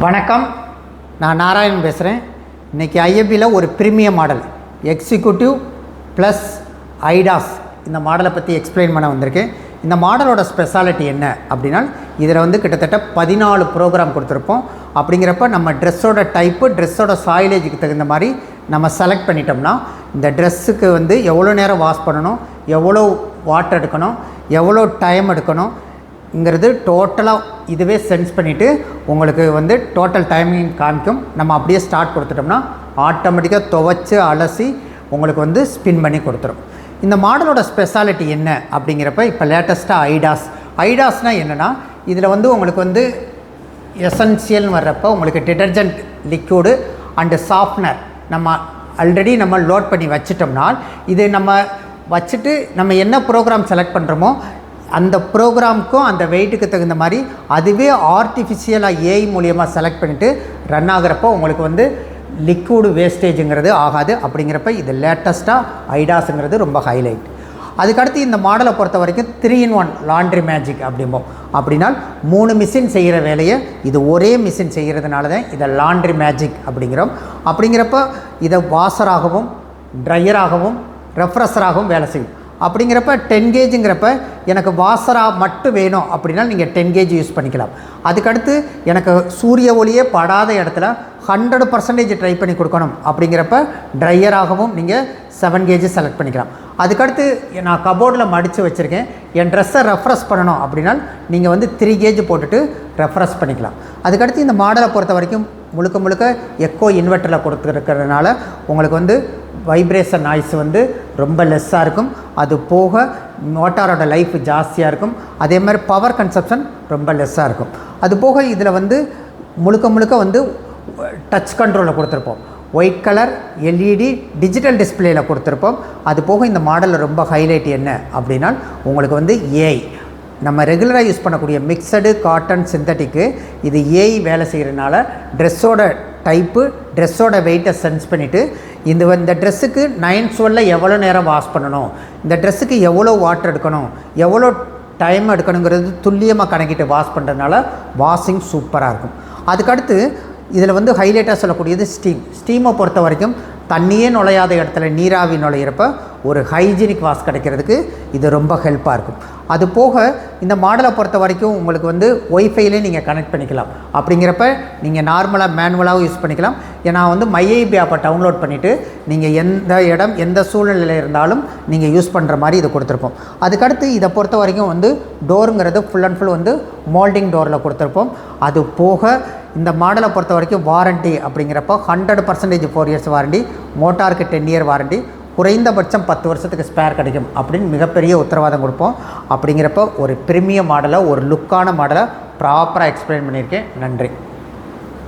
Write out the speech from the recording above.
வணக்கம், நான் நாராயணன் பேசுகிறேன். இன்றைக்கி ஐஎஃப்பியில் ஒரு ப்ரீமியம் மாடல் எக்ஸிக்யூட்டிவ் ப்ளஸ் ஐடாஸ் இந்த மாடலை பற்றி எக்ஸ்பிளைன் பண்ண வந்திருக்கேன். இந்த மாடலோட ஸ்பெஷாலிட்டி என்ன அப்படின்னா, இதில் கிட்டத்தட்ட 14 ப்ரோக்ராம் கொடுத்துருப்போம். அப்படிங்கிறப்ப நம்ம ட்ரெஸ்ஸோட டைப்பு, ட்ரெஸ்ஸோட சாயிலேஜுக்கு தகுந்த மாதிரி நம்ம செலக்ட் பண்ணிட்டோம்னா, இந்த ட்ரெஸ்ஸுக்கு எவ்வளோ நேரம் வாஷ் பண்ணணும், எவ்வளோ வாட்டர் எடுக்கணும், எவ்வளோ டைம் எடுக்கணுங்கிறது டோட்டலாக இதுவே சென்ஸ் பண்ணிவிட்டு உங்களுக்கு டோட்டல் டைமிங் காமிக்கும். நம்ம அப்படியே ஸ்டார்ட் கொடுத்துட்டோம்னா ஆட்டோமேட்டிக்காக துவைச்சி அலசி உங்களுக்கு ஸ்பின் பண்ணி கொடுத்துரும். இந்த மாடலோட ஸ்பெஷாலிட்டி என்ன அப்படிங்கிறப்ப, இப்போ லேட்டஸ்ட்டாக ஐடாஸ்னால் என்னென்னா, இதில் உங்களுக்கு எசென்சியல்னு வர்றப்போ உங்களுக்கு டிட்டர்ஜென்ட் லிக்யூடு அண்டு சாஃப்ட்னர் நம்ம நம்ம லோட் பண்ணி வச்சிட்டோம்னால், இது நம்ம வச்சுட்டு நம்ம என்ன ப்ரோக்ராம் செலக்ட் பண்ணுறோமோ அந்த ப்ரோக்ராமுக்கும் அந்த வெயிட்டுக்கு தகுந்த மாதிரி அதுவே ஆர்டிஃபிஷியலாக ஏஐ மூலியமாக செலக்ட் பண்ணிவிட்டு ரன் ஆகிறப்போ உங்களுக்கு லிக்விடு வேஸ்டேஜுங்கிறது ஆகாது. அப்படிங்கிறப்ப இது லேட்டஸ்ட்டாக ஐடாஸுங்கிறது ரொம்ப ஹைலைட். அதுக்கடுத்து இந்த மாடலை பொறுத்த வரைக்கும் 3-in-1 Laundrimagic அப்படிம்போம். அப்படின்னா 3 மிஷின் செய்கிற வேலையை இது ஒரே மிஷின் செய்கிறதுனால தான் இதை Laundrimagic அப்படிங்கிறோம். அப்படிங்கிறப்ப இதை வாஷராகவும் ட்ரையராகவும் ரெஃப்ரெஷராகவும் வேலை செய்யும். அப்படிங்கிறப்ப 10 கேஜுங்கிறப்ப எனக்கு வாஷராக மட்டும் வேணும் அப்படின்னா நீங்கள் 10 கேஜ் யூஸ் பண்ணிக்கலாம். அதுக்கடுத்து எனக்கு சூரிய ஒளியே படாத இடத்துல 100% ட்ரை பண்ணி கொடுக்கணும் அப்படிங்கிறப்ப ட்ரையராகவும் நீங்கள் 7 கேஜி செலக்ட் பண்ணிக்கலாம். அதுக்கடுத்து நான் கபோர்டில் மடித்து வச்சுருக்கேன், என் ட்ரெஸ்ஸை ரெஃப்ரெஷ் பண்ணணும் அப்படின்னா நீங்கள் 3 கேஜ் போட்டுட்டு ரெஃப்ரெஷ் பண்ணிக்கலாம். அதுக்கடுத்து இந்த மாடலை பொறுத்த வரைக்கும் முழுக்க எக்கோ இன்வெர்ட்டரில் கொடுத்துருக்கிறதுனால உங்களுக்கு வைப்ரேஷன் நாய்ஸ் ரொம்ப லெஸ்ஸாக இருக்கும். அது போக மோட்டாரோட லைஃப் ஜாஸ்தியாக இருக்கும். அதே மாதிரி பவர் கன்சப்ஷன் ரொம்ப லெஸ்ஸாக இருக்கும். அது போக இதில் முழுக்க டச் கண்ட்ரோலில் கொடுத்துருப்போம். ஒயிட் கலர் எல்இடி டிஜிட்டல் டிஸ்பிளேயில் கொடுத்துருப்போம். அது போக இந்த மாடலில் ரொம்ப ஹைலைட் என்ன அப்படின்னா, உங்களுக்கு ஏஐ நம்ம ரெகுலராக யூஸ் பண்ணக்கூடிய மிக்சடு காட்டன் சிந்தட்டிக்கு இது ஏஐ வேலை செய்கிறதுனால ட்ரெஸ்ஸோட டைப்பு, ட்ரெஸ்ஸோட வெயிட்டை சென்ஸ் பண்ணிவிட்டு இந்த ட்ரெஸ்ஸுக்கு 9-12 எவ்வளோ நேரம் வாஷ் பண்ணணும், இந்த ட்ரெஸ்ஸுக்கு எவ்வளோ வாட்டர் எடுக்கணும், எவ்வளோ டைம் எடுக்கணுங்கிறது துல்லியமாக கணக்கிட்டு வாஷ் பண்ணுறதுனால வாஷிங் சூப்பராக இருக்கும். அதுக்கடுத்து இதில் ஹைலைட்டாக சொல்லக்கூடியது ஸ்டீமை பொறுத்த வரைக்கும் தண்ணியே நுழையாத இடத்துல நீராவி நுழையிறப்ப ஒரு ஹைஜீனிக் வாஷ் கிடைக்கிறதுக்கு இது ரொம்ப ஹெல்ப்பாக இருக்கும். அது போக இந்த மாடலை பொறுத்த வரைக்கும் உங்களுக்கு ஒய்ஃபைலே நீங்கள் கனெக்ட் பண்ணிக்கலாம். அப்படிங்கிறப்ப நீங்கள் நார்மலாக மேனுவலாகவும் யூஸ் பண்ணிக்கலாம். ஏன்னா மைஐபி ஆப்பை டவுன்லோட் பண்ணிவிட்டு நீங்கள் எந்த சூழ்நிலையில் இருந்தாலும் நீங்கள் யூஸ் பண்ணுற மாதிரி இதை கொடுத்துருப்போம். அதுக்கடுத்து இதை பொறுத்த வரைக்கும் டோருங்கிறது ஃபுல் அண்ட் ஃபுல் மோல்டிங் டோரில் கொடுத்துருப்போம். அது போக இந்த மாடலை பொறுத்த வரைக்கும் வாரண்ட்டி அப்படிங்கிறப்போ 100% 4 இயர்ஸ் வாரண்ட்டி, மோட்டாருக்கு 10 இயர் வாரண்ட்டி, குறைந்தபட்சம் 10 வருஷத்துக்கு ஸ்பேர் கிடைக்கும் அப்படின்னு மிகப்பெரிய உத்தரவாதம் கொடுப்போம். அப்படிங்கிறப்போ ஒரு ப்ரீமியம் மாடலை, ஒரு லுக்கான மாடலை ப்ராப்பராக எக்ஸ்பிளைன் பண்ணியிருக்கேன். நன்றி.